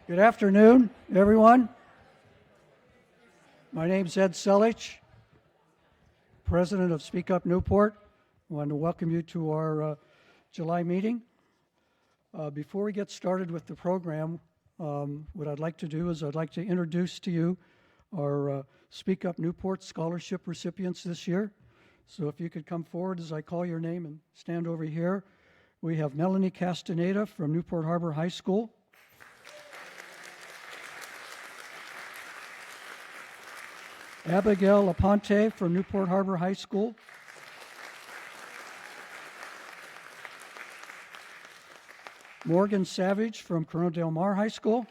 Good afternoon, everyone. My name's Ed Selich, President of Speak Up Newport. I want to welcome you to our July meeting. Before we get started with the program, what I'd like to do is I'd like to introduce to you our Speak Up Newport scholarship recipients this year. So if you could come forward as I call your name and stand over here. We have Melanie Castaneda from Newport Harbor High School. Abigail Aponte from Newport Harbor High School. Morgan Savage from Corona Del Mar High School.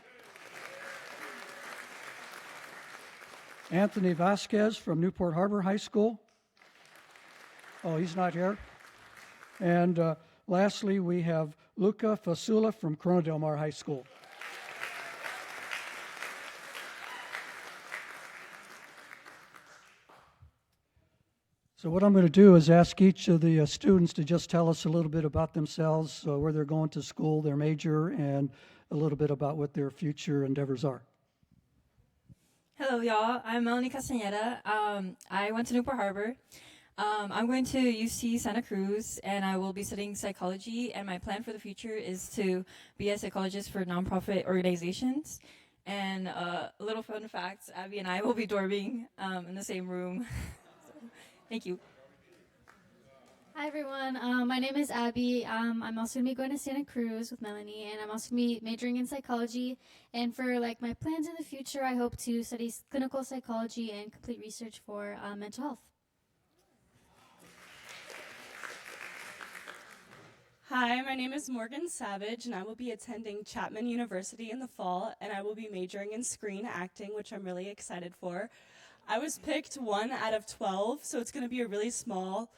Anthony Vasquez from Newport Harbor High School. Oh, he's not here. And lastly, we have Luca Fasula from Corona Del Mar High School. So what I'm going to do is ask each of the students to just tell us a little bit about themselves, where they're going to school, their major, and a little bit about what their future endeavors are. Hello, y'all. I'm Melanie Castaneda. I went to Newport Harbor. I'm going to UC Santa Cruz, and I will be studying psychology, and my plan for the future is to be a psychologist for nonprofit organizations. And a little fun fact, Abby and I will be dorming in the same room. Thank you. Hi, everyone. My name is Abby. I'm also going to be going to Santa Cruz with Melanie, and I'm also going to be majoring in psychology. And for my plans in the future, I hope to study clinical psychology and complete research for mental health. Hi, my name is Morgan Savage, and I will be attending Chapman University in the fall, and I will be majoring in screen acting, which I'm really excited for. I was picked 1 out of 12, so it's going to be a really small,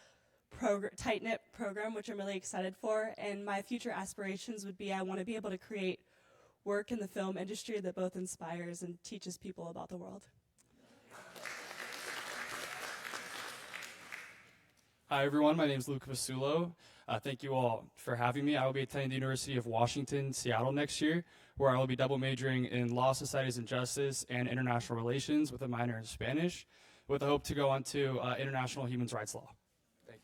tight-knit program, which I'm really excited for. And my future aspirations would be I want to be able to create work in the film industry that both inspires and teaches people about the world. Hi, everyone. My name is Luca Vasulo. Thank you all for having me. I will be attending the University of Washington, Seattle next year, where I will be double majoring in Law, Societies, and Justice and International Relations with a minor in Spanish, with the hope to go on to International Human Rights Law. Thank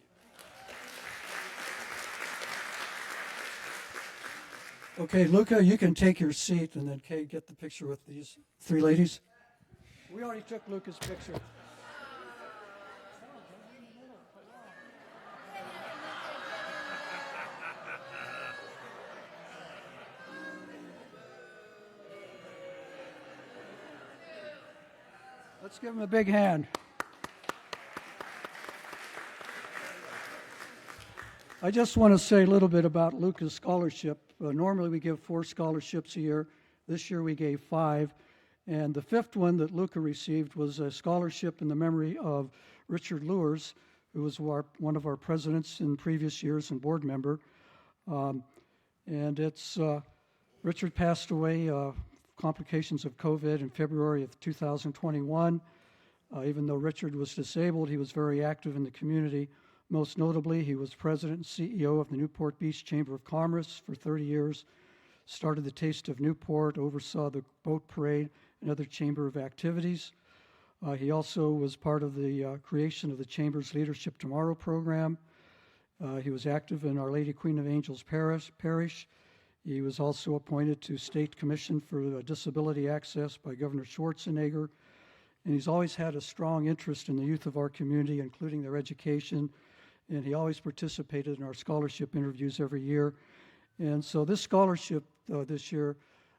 you. Okay, Luca, you can take your seat, and then Kay, get the picture with these 3 ladies. We already took Luca's picture. Let's give him a big hand. I just want to say a little bit about Luca's scholarship. Normally we give 4 scholarships a year. This year we gave 5. And the 5th one that Luca received was a scholarship in the memory of Richard Lewers, who was one of our presidents in previous years and board member. Richard passed away complications of COVID in February of 2021. Even though Richard was disabled, he was very active in the community. Most notably, he was president and CEO of the Newport Beach Chamber of Commerce for 30 years, started the Taste of Newport, oversaw the boat parade and other chamber of activities. He also was part of the creation of the Chamber's Leadership Tomorrow program. He was active in Our Lady Queen of Angels Parish. He was also appointed to State Commission for Disability Access by Governor Schwarzenegger. And he's always had a strong interest in the youth of our community, including their education. And he always participated in our scholarship interviews every year. And so this scholarship this year,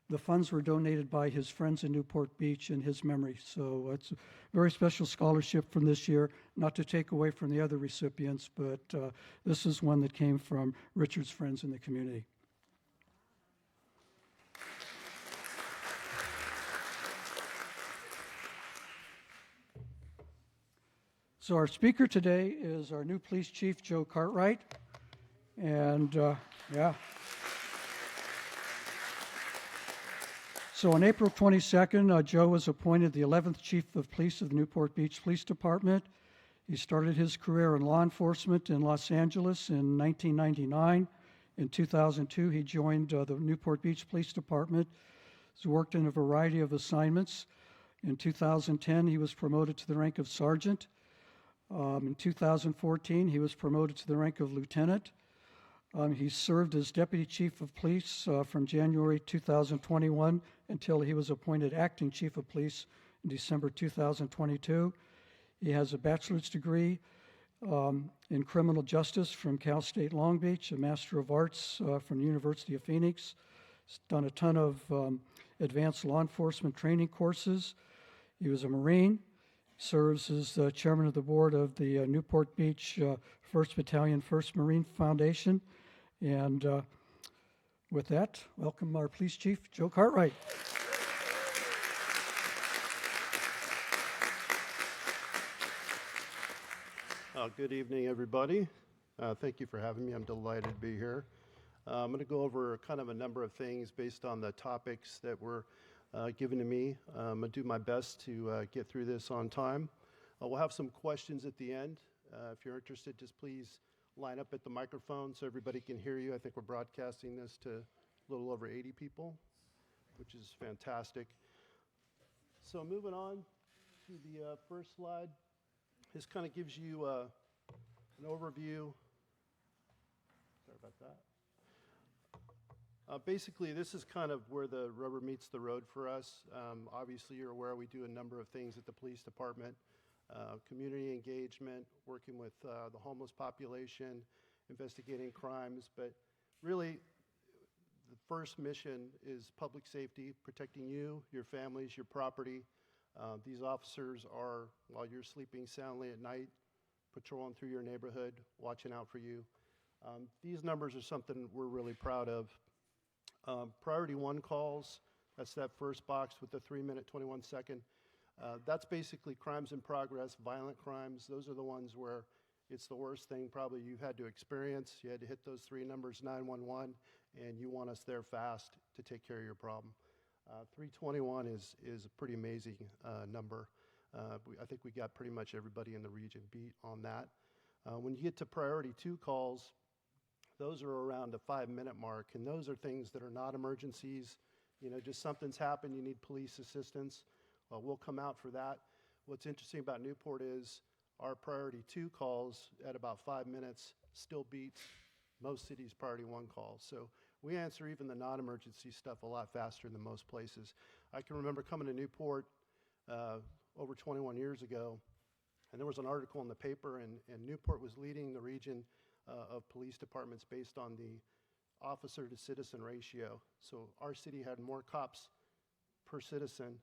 the funds were donated by his friends in Newport Beach in his memory. So it's a very special scholarship from this year, not to take away from the other recipients, but this is one that came from Richard's friends in the community. So our speaker today is our new police chief, Joe Cartwright. And So on April 22nd, Joe was appointed the 11th Chief of Police of the Newport Beach Police Department. He started his career in law enforcement in Los Angeles in 1999. In 2002, he joined the Newport Beach Police Department, He's worked in a variety of assignments. In 2010, he was promoted to the rank of sergeant. In 2014, he was promoted to the rank of lieutenant. He served as deputy chief of police from January 2021 until he was appointed acting chief of police in December 2022. He has a bachelor's degree in criminal justice from Cal State Long Beach, a Master of Arts from the University of Phoenix. He's done a ton of advanced law enforcement training courses. He was a Marine, serves as chairman of the board of the Newport Beach 1st Battalion 1st Marine Foundation. And with that, welcome our police chief, Joe Cartwright. Good evening, everybody. Thank you for having me. I'm delighted to be here. I'm going to go over kind of a number of things based on the topics that were given to me. I'm going to do my best to get through this on time. We'll have some questions at the end. If you're interested, just please line up at the microphone so everybody can hear you. I think we're broadcasting this to a little over 80 people, which is fantastic. So moving on to the first slide. This kind of gives you an overview. Sorry about that. Basically, this is kind of where the rubber meets the road for us. Obviously, you're aware we do a number of things at the police department. Community engagement, working with the homeless population, investigating crimes. But really, the first mission is public safety, protecting you, your families, your property. These officers are, while you're sleeping soundly at night, patrolling through your neighborhood, watching out for you. These numbers are something we're really proud of. Priority 1 calls, that's that first box with the 3-minute, 21-second. That's basically crimes in progress, violent crimes. Those are the ones where it's the worst thing probably you've had to experience. You had to hit those 3 numbers, 911, and you want us there fast to take care of your problem. 321 is a pretty amazing number. I think we got pretty much everybody in the region beat on that. When you get to priority 2 calls, those are around the 5-minute mark, and those are things that are not emergencies. You know, just something's happened, you need police assistance. We'll come out for that. What's interesting about Newport is our priority 2 calls at about 5 minutes still beats most cities' priority 1 calls. So we answer even the non-emergency stuff a lot faster than most places. I can remember coming to Newport over 21 years ago, and there was an article in the paper, and Newport was leading the region of police departments based on the officer-to-citizen ratio. So our city had more cops per citizen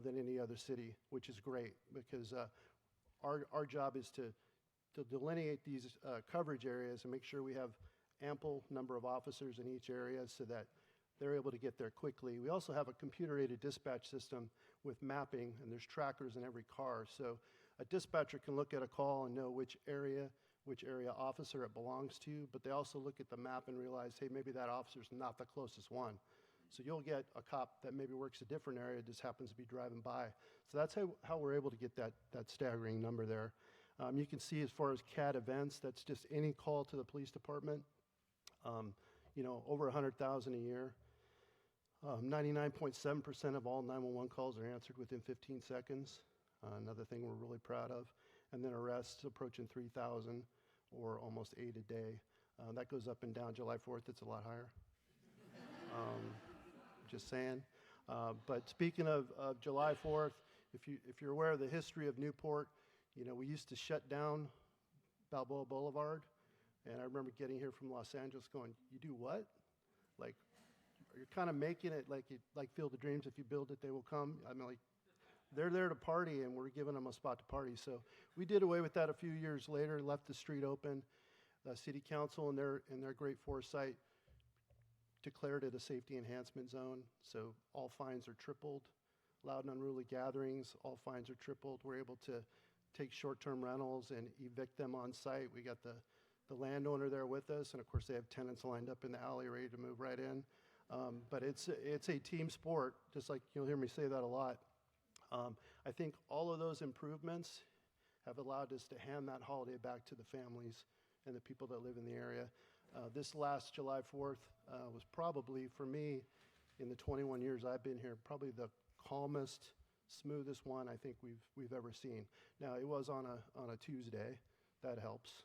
than any other city, which is great because our job is to delineate these coverage areas and make sure we have ample number of officers in each area so that they're able to get there quickly. We also have a computer-aided dispatch system with mapping, and there's trackers in every car. So a dispatcher can look at a call and know which area officer it belongs to, but they also look at the map and realize, hey, maybe that officer's not the closest one. So you'll get a cop that maybe works a different area, just happens to be driving by. So that's how we're able to get that staggering number there. You can see as far as CAD events, that's just any call to the police department. You know, over 100,000 a year. 99.7% of all 911 calls are answered within 15 seconds. Another thing we're really proud of. And then arrests approaching 3,000 or almost 8 a day. That goes up and down. July 4th, it's a lot higher. Just saying. But speaking of July 4th, if you're aware of the history of Newport, you know, we used to shut down Balboa Boulevard. And I remember getting here from Los Angeles going, you do what? Like, you're kind of making it like Field of Dreams. If you build it, they will come. I mean, like, they're there to party, and we're giving them a spot to party. So we did away with that a few years later, left the street open. The city council, in their great foresight, declared it a safety enhancement zone. So all fines are tripled. Loud and unruly gatherings, all fines are tripled. We're able to take short-term rentals and evict them on site. We got the landowner there with us, and of course they have tenants lined up in the alley ready to move right in. But it's a team sport, just like you'll hear me say that a lot. I think all of those improvements have allowed us to hand that holiday back to the families and the people that live in the area. This last July 4th was probably, for me, in the 21 years I've been here, probably the calmest, smoothest one I think we've ever seen. Now, it was on a Tuesday. That helps.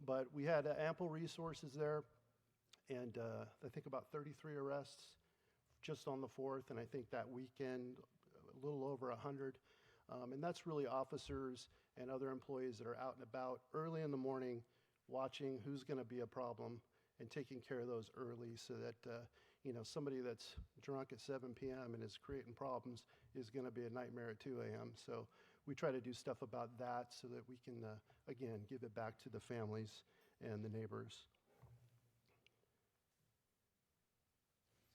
But we had ample resources there, and I think about 33 arrests just on the 4th, and I think that weekend, a little over 100. And that's really officers and other employees that are out and about early in the morning watching who's going to be a problem and taking care of those early so that, somebody that's drunk at 7 p.m. and is creating problems is going to be a nightmare at 2 a.m. So we try to do stuff about that so that we can, again, give it back to the families and the neighbors.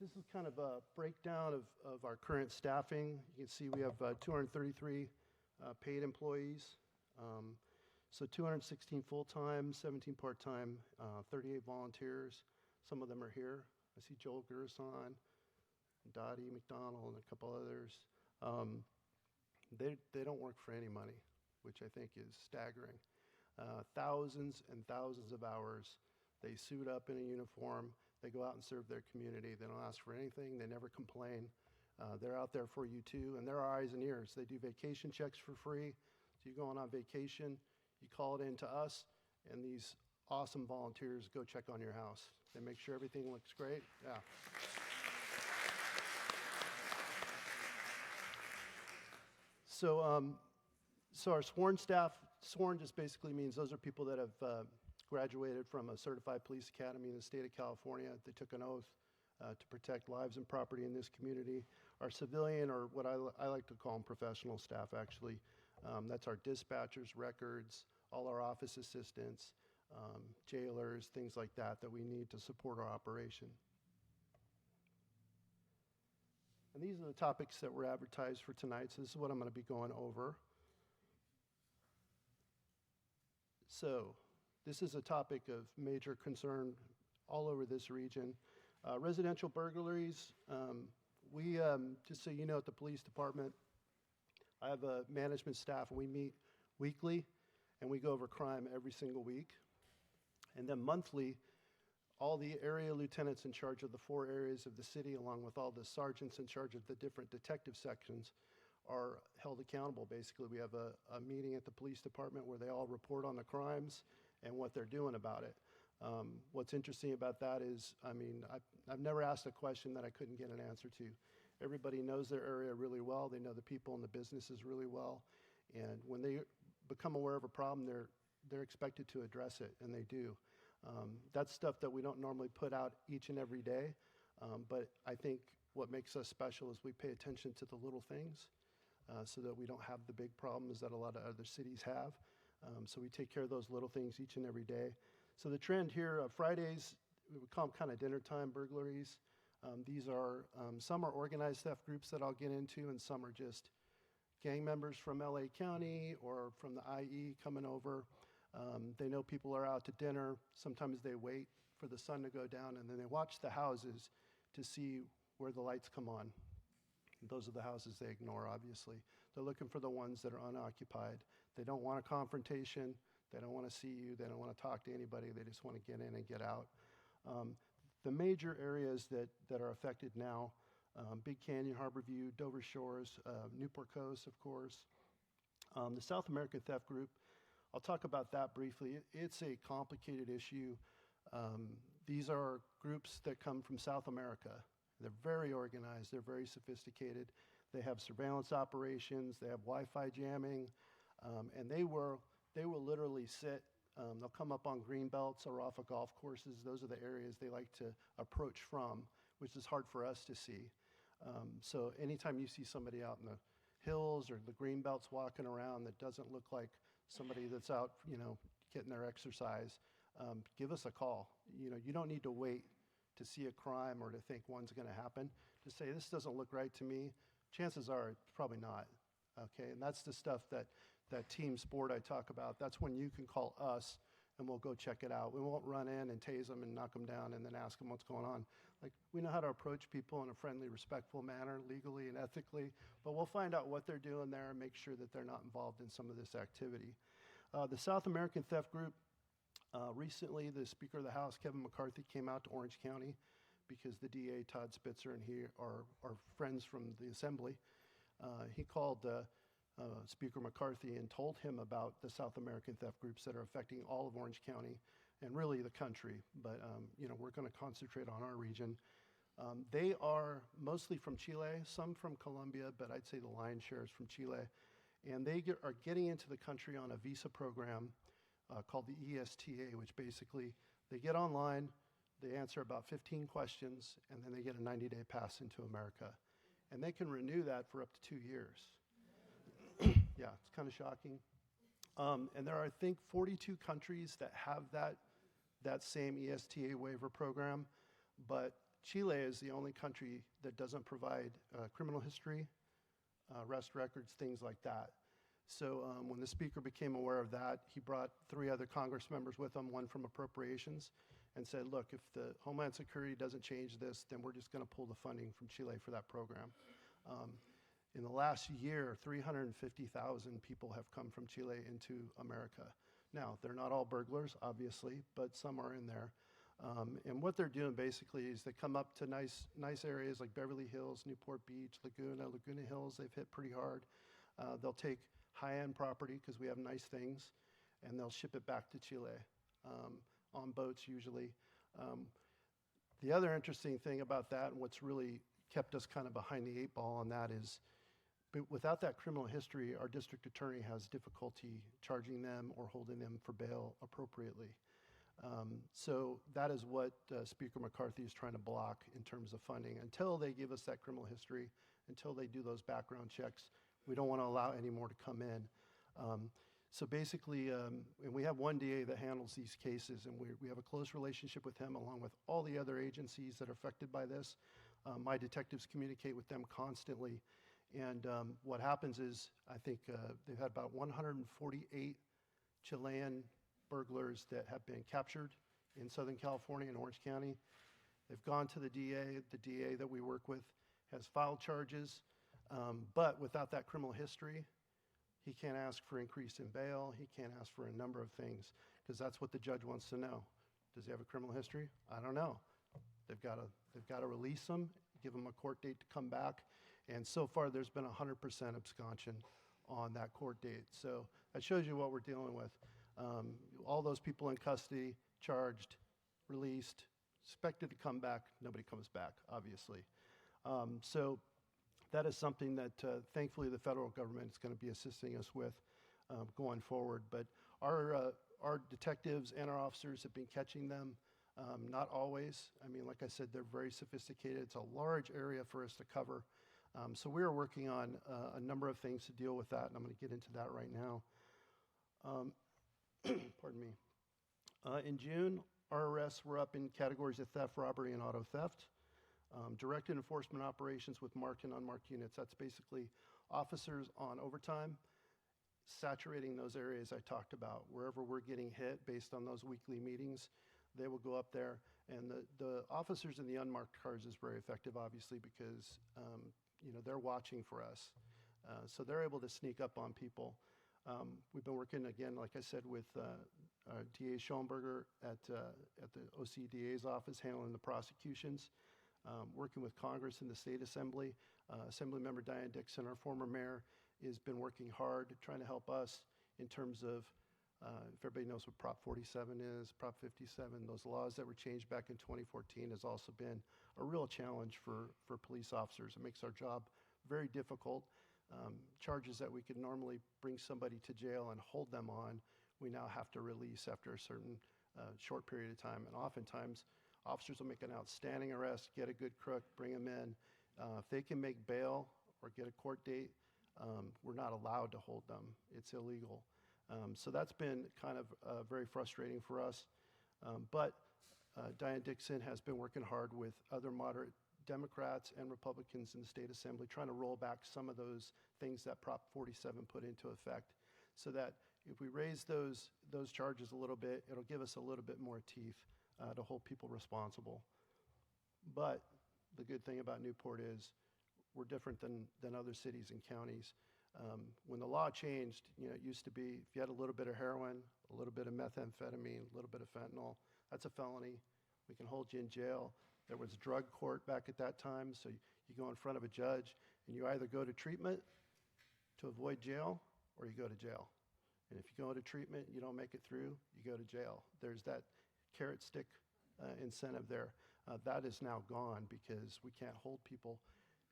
This is kind of a breakdown of our current staffing. You can see we have 233 paid employees. So 216 full-time, 17 part-time, 38 volunteers. Some of them are here. I see Joel Gerson, Dottie McDonald, and a couple others. They don't work for any money, which I think is staggering. Thousands and thousands of hours. They suit up in a uniform. They go out and serve their community. They don't ask for anything. They never complain. They're out there for you too, and they're our eyes and ears. They do vacation checks for free. So you're going on vacation, you call it in to us, and these awesome volunteers go check on your house. They make sure everything looks great. Yeah. So our sworn staff, sworn just basically means those are people that have graduated from a certified police academy in the state of California. They took an oath to protect lives and property in this community. Our civilian, or what I like to call them professional staff actually, that's our dispatchers, records, all our office assistants, jailers, things like that we need to support our operation. And these are the topics that were advertised for tonight, so this is what I'm going to be going over. So, this is a topic of major concern all over this region. Residential burglaries, we, just so you know, at the police department, I have a management staff, and we meet weekly, and we go over crime every single week. And then monthly, all the area lieutenants in charge of the 4 areas of the city, along with all the sergeants in charge of the different detective sections, are held accountable. Basically, we have a meeting at the police department where they all report on the crimes and what they're doing about it. What's interesting about that is, I've never asked a question that I couldn't get an answer to. Everybody knows their area really well. They know the people and the businesses really well. And when they become aware of a problem, they're expected to address it, and they do. That's stuff that we don't normally put out each and every day, but I think what makes us special is we pay attention to the little things so that we don't have the big problems that a lot of other cities have. So we take care of those little things each and every day. So the trend here, Fridays, we would call them kind of dinner time burglaries. These are, some are organized theft groups that I'll get into, and some are just gang members from LA County or from the IE coming over. They know people are out to dinner. Sometimes they wait for the sun to go down, and then they watch the houses to see where the lights come on. And those are the houses they ignore, obviously. They're looking for the ones that are unoccupied. They don't want a confrontation. They don't want to see you. They don't want to talk to anybody. They just want to get in and get out. The major areas that are affected now, Big Canyon, Harborview, Dover Shores, Newport Coast, of course. The South American Theft Group, I'll talk about that briefly. It's a complicated issue. These are groups that come from South America. They're very organized. They're very sophisticated. They have surveillance operations. They have Wi-Fi jamming, and they will literally sit. They'll come up on green belts or off of golf courses. Those are the areas they like to approach from, which is hard for us to see. So anytime you see somebody out in the hills or the green belts walking around that doesn't look like somebody that's out, getting their exercise, give us a call. You don't need to wait to see a crime or to think one's going to happen. To say, this doesn't look right to me, chances are it's probably not. Okay, and that's the stuff that team sport I talk about. That's when you can call us and we'll go check it out. We won't run in and tase them and knock them down and then ask them what's going on. Like, we know how to approach people in a friendly, respectful manner, legally and ethically, but we'll find out what they're doing there and make sure that they're not involved in some of this activity. The South American Theft Group, recently the Speaker of the House, Kevin McCarthy, came out to Orange County, because the DA, Todd Spitzer, and he are friends from the assembly. He called Speaker McCarthy and told him about the South American theft groups that are affecting all of Orange County and really the country. But we're going to concentrate on our region. They are mostly from Chile, some from Colombia, but I'd say the lion's share is from Chile. And they are getting into the country on a visa program called the ESTA, which basically they get online, they answer about 15 questions, and then they get a 90-day pass into America. And they can renew that for up to 2 years. Yeah, it's kind of shocking. And there are, I think, 42 countries that have that same ESTA waiver program, but Chile is the only country that doesn't provide criminal history, arrest records, things like that. So when the speaker became aware of that, he brought 3 other Congress members with him, one from appropriations, and said, look, if the Homeland Security doesn't change this, then we're just going to pull the funding from Chile for that program. In the last year, 350,000 people have come from Chile into America. Now, they're not all burglars, obviously, but some are in there. And what they're doing basically is they come up to nice areas like Beverly Hills, Newport Beach, Laguna Hills, they've hit pretty hard. They'll take high-end property, because we have nice things, and they'll ship it back to Chile on boats usually. The other interesting thing about that, and what's really kept us kind of behind the 8 ball on that, is without that criminal history, our district attorney has difficulty charging them or holding them for bail appropriately. So that is what Speaker McCarthy is trying to block in terms of funding. Until they give us that criminal history, until they do those background checks, we don't want to allow any more to come in. So basically, and we have one DA that handles these cases, and we have a close relationship with him along with all the other agencies that are affected by this. My detectives communicate with them constantly. And what happens is, I think they've had about 148 Chilean burglars that have been captured in Southern California and Orange County. They've gone to the DA that we work with has filed charges, but without that criminal history, he can't ask for increase in bail, he can't ask for a number of things, because that's what the judge wants to know. Does he have a criminal history? I don't know. They've got to release him, give him a court date to come back, and so far there's been 100% absconsion on that court date. So that shows you what we're dealing with. All those people in custody, charged, released, expected to come back, nobody comes back, obviously. So that is something that thankfully the federal government is going to be assisting us with going forward. But our detectives and our officers have been catching them, not always. I mean, like I said, they're very sophisticated. It's a large area for us to cover. So we are working on a number of things to deal with that, and I'm going to get into that right now. Pardon me. In June, our arrests were up in categories of theft, robbery, and auto theft. Directed enforcement operations with marked and unmarked units. That's basically officers on overtime, saturating those areas I talked about. Wherever we're getting hit based on those weekly meetings, they will go up there. And the officers in the unmarked cars is very effective, obviously, because they're watching for us. So they're able to sneak up on people. We've been working, again, like I said, with DA Schoenberger at the OCDA's office, handling the prosecutions, working with Congress and the State Assembly. Assemblymember Diane Dixon, our former mayor, has been working hard trying to help us in terms of, if everybody knows what Prop 47 is, Prop 57, those laws that were changed back in 2014 has also been a real challenge for police officers. It makes our job very difficult. Charges that we could normally bring somebody to jail and hold them on, we now have to release after a certain short period of time. And oftentimes, officers will make an outstanding arrest, get a good crook, bring them in. If they can make bail or get a court date, we're not allowed to hold them. It's illegal. So that's been kind of very frustrating for us. But Diane Dixon has been working hard with other moderate Democrats and Republicans in the State Assembly, trying to roll back some of those things that Prop 47 put into effect, so that if we raise those charges a little bit, it'll give us a little bit more teeth to hold people responsible. But the good thing about Newport is we're different than other cities and counties. When the law changed, it used to be if you had a little bit of heroin, a little bit of methamphetamine, a little bit of fentanyl, that's a felony. We can hold you in jail. There was drug court back at that time, so you go in front of a judge, and you either go to treatment to avoid jail, or you go to jail. And if you go to treatment, you don't make it through, you go to jail. There's that carrot stick incentive there. That is now gone because we can't hold people.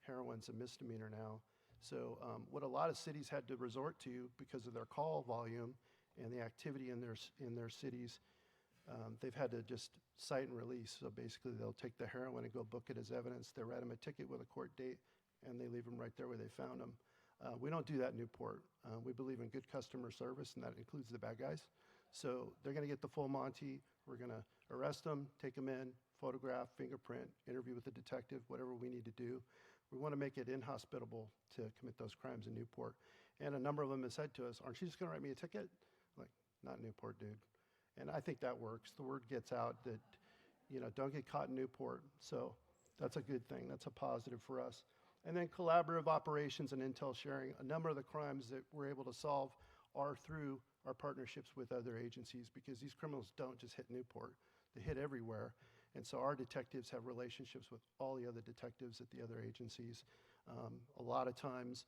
Heroin's a misdemeanor now. So what a lot of cities had to resort to because of their call volume and the activity in their cities, they've had to just cite and release. So basically they'll take the heroin and go book it as evidence. They write them a ticket with a court date, and they leave them right there where they found them. We don't do that in Newport. We believe in good customer service, and that includes the bad guys. So they're going to get the full Monty. We're going to arrest them, take them in, photograph, fingerprint, interview with the detective, whatever we need to do. We want to make it inhospitable to commit those crimes in Newport. And a number of them have said to us, aren't you just going to write me a ticket? Like, not Newport, dude. And I think that works. The word gets out that, don't get caught in Newport. So that's a good thing. That's a positive for us. And then collaborative operations and intel sharing. A number of the crimes that we're able to solve are through our partnerships with other agencies, because these criminals don't just hit Newport. They hit everywhere. And so our detectives have relationships with all the other detectives at the other agencies. A lot of times,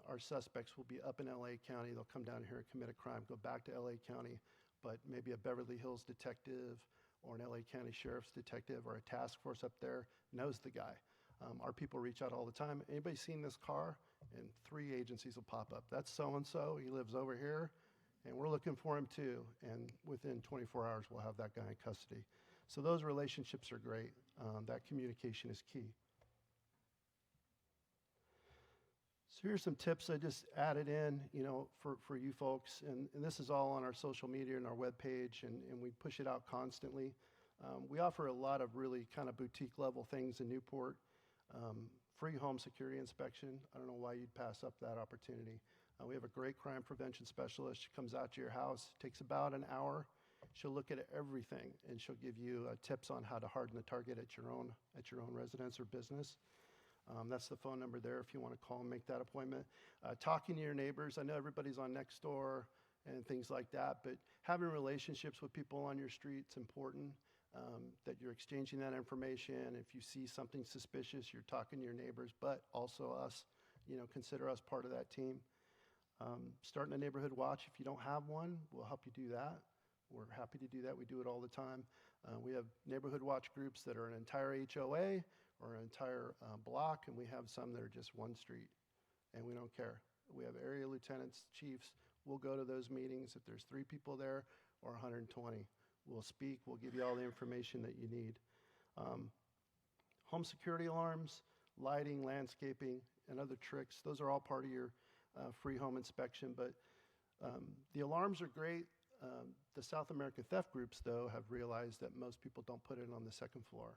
our suspects will be up in LA County. They'll come down here and commit a crime, go back to LA County, but maybe a Beverly Hills detective or an LA County Sheriff's detective or a task force up there knows the guy. Our people reach out all the time. Anybody seen this car? And 3 agencies will pop up. That's so-and-so. He lives over here, and we're looking for him too. And within 24 hours, we'll have that guy in custody. So those relationships are great. That communication is key. So here's some tips I just added in, for you folks. And this is all on our social media and our webpage, and we push it out constantly. We offer a lot of really kind of boutique level things in Newport. Free home security inspection. I don't know why you'd pass up that opportunity. We have a great crime prevention specialist. She comes out to your house, takes about an hour. She'll look at everything, and she'll give you tips on how to harden the target at your own residence or business. That's the phone number there if you want to call and make that appointment. Talking to your neighbors. I know everybody's on Nextdoor and things like that, but having relationships with people on your street is important. That you're exchanging that information. If you see something suspicious, you're talking to your neighbors, but also us. Consider us part of that team. Starting a neighborhood watch. If you don't have one, we'll help you do that. We're happy to do that. We do it all the time. We have neighborhood watch groups that are an entire HOA or an entire block, and we have some that are just one street, and we don't care. We have area lieutenants, chiefs. We'll go to those meetings if there's 3 people there or 120. We'll speak. We'll give you all the information that you need. Home security alarms, lighting, landscaping, and other tricks. Those are all part of your free home inspection. But the alarms are great. The South American theft groups, though, have realized that most people don't put it on the second floor.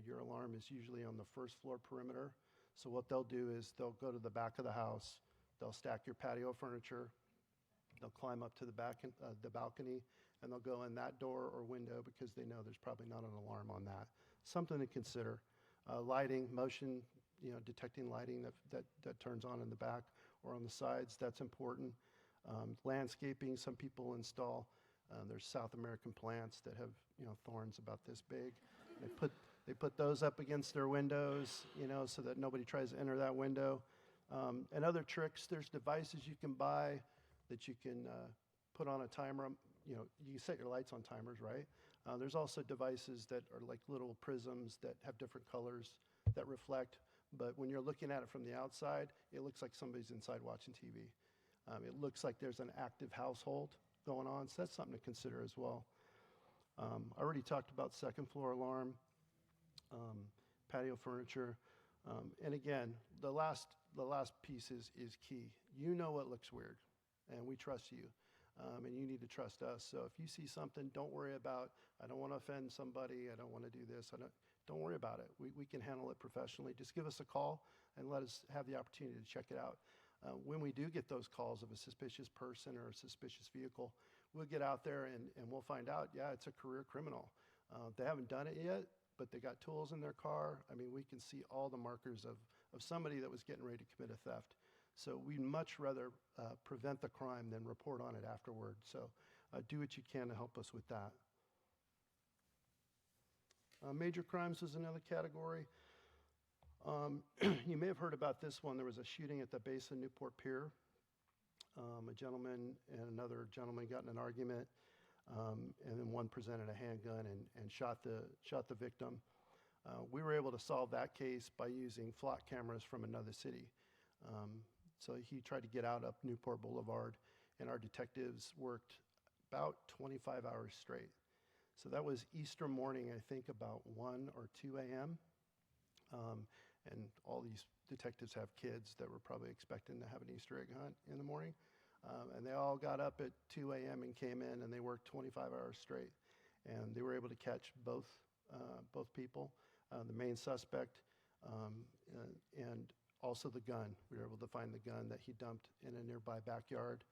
Your alarm is usually on the first floor perimeter. So what they'll do is they'll go to the back of the house. They'll stack your patio furniture. They'll climb up to the back, the balcony, and they'll go in that door or window because they know there's probably not an alarm on that. Something to consider. Lighting, motion, detecting lighting that turns on in the back or on the sides, that's important. Landscaping, some people install, there's South American plants that have, thorns about this big. They put those up against their windows, so that nobody tries to enter that window. And other tricks, there's devices you can buy that you can put on a timer. You can set your lights on timers, right? There's also devices that are like little prisms that have different colors that reflect. But when you're looking at it from the outside, it looks like somebody's inside watching TV. It looks like there's an active household going on, so that's something to consider as well. I already talked about second floor alarm, patio furniture. And again, the last piece is key. You know what looks weird, and we trust you, and you need to trust us. So if you see something, don't worry about, I don't want to offend somebody, I don't want to do this, don't worry about it. We can handle it professionally. Just give us a call and let us have the opportunity to check it out. When we do get those calls of a suspicious person or a suspicious vehicle, we'll get out there and we'll find out, yeah, it's a career criminal. They haven't done it yet, but they got tools in their car. I mean, we can see all the markers of somebody that was getting ready to commit a theft. So we'd much rather prevent the crime than report on it afterward. So do what you can to help us with that. Major crimes was another category. You may have heard about this one. There was a shooting at the base of Newport Pier. A gentleman and another gentleman got in an argument, and then one presented a handgun and shot the victim. We were able to solve that case by using flock cameras from another city. So he tried to get out up Newport Boulevard, and our detectives worked about 25 hours straight. So that was Easter morning, I think about 1 or 2 a.m. And all these detectives have kids that were probably expecting to have an Easter egg hunt in the morning. And they all got up at 2 a.m. and came in, and they worked 25 hours straight. And they were able to catch both people, the main suspect, and also the gun. We were able to find the gun that he dumped in a nearby backyard.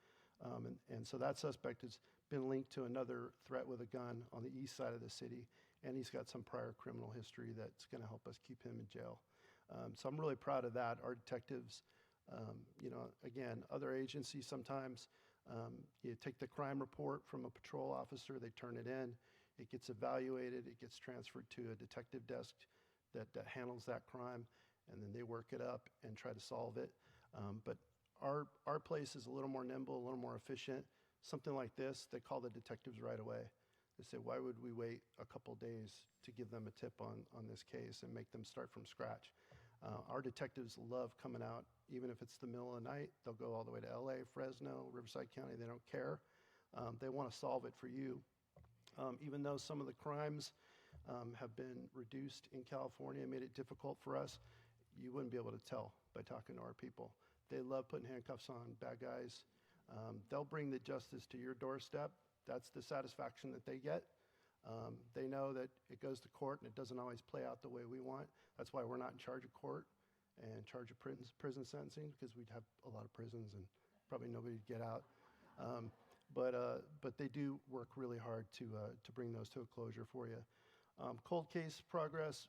And so that suspect has been linked to another threat with a gun on the east side of the city, and he's got some prior criminal history that's going to help us keep him in jail. So I'm really proud of that. Our detectives, again, other agencies sometimes, you take the crime report from a patrol officer, they turn it in, it gets evaluated, it gets transferred to a detective desk that handles that crime, and then they work it up and try to solve it. But our place is a little more nimble, a little more efficient. Something like this, they call the detectives right away. They say, why would we wait a couple days to give them a tip on this case and make them start from scratch? Our detectives love coming out, even if it's the middle of the night. They'll go all the way to LA, Fresno, Riverside County. They don't care. They want to solve it for you. Even though some of the crimes have been reduced in California, made it difficult for us, you wouldn't be able to tell by talking to our people. They love putting handcuffs on bad guys. They'll bring the justice to your doorstep. That's the satisfaction that they get. They know that it goes to court and it doesn't always play out the way we want. That's why we're not in charge of court and in charge of prison sentencing, because we'd have a lot of prisons and probably nobody would get out. But they do work really hard to bring those to a closure for you. Cold case progress,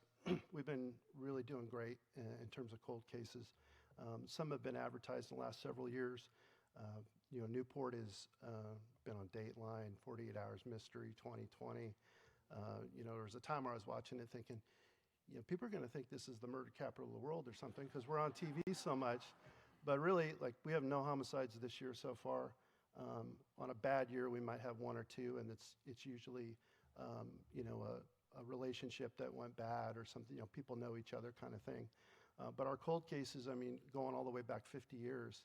we've been really doing great in terms of cold cases. Some have been advertised in the last several years. Newport has been on Dateline, 48 Hours Mystery, 2020. There was a time where I was watching it thinking, people are going to think this is the murder capital of the world or something because we're on TV so much. But really, we have no homicides this year so far. On a bad year, we might have 1 or 2, and it's usually, a relationship that went bad or something. People know each other kind of thing. But our cold cases, going all the way back 50 years.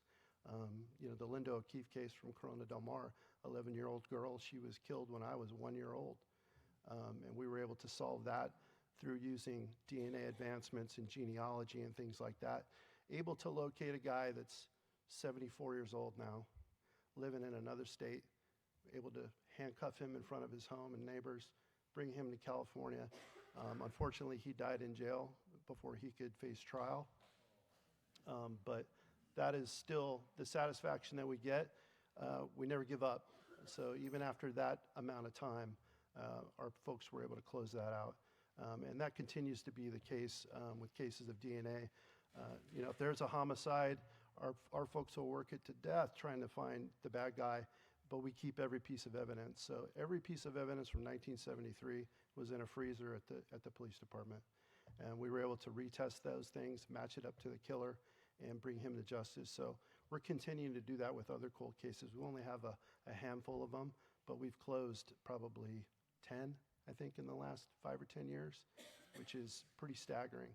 The Linda O'Keefe case from Corona Del Mar, 11-year-old girl, she was killed when I was 1 year old. And we were able to solve that through using DNA advancements in genealogy and things like that. Able to locate a guy that's 74 years old now, living in another state, able to handcuff him in front of his home and neighbors, bring him to California. Unfortunately, he died in jail before he could face trial. But that is still the satisfaction that we get. We never give up. So even after that amount of time, our folks were able to close that out. And that continues to be the case with cases of DNA. If there's a homicide, our folks will work it to death trying to find the bad guy, but we keep every piece of evidence. So every piece of evidence from 1973 was in a freezer at the police department. And we were able to retest those things, match it up to the killer, and bring him to justice. So we're continuing to do that with other cold cases. We only have a handful of them, but we've closed probably 10, I think, in the last 5 or 10 years, which is pretty staggering.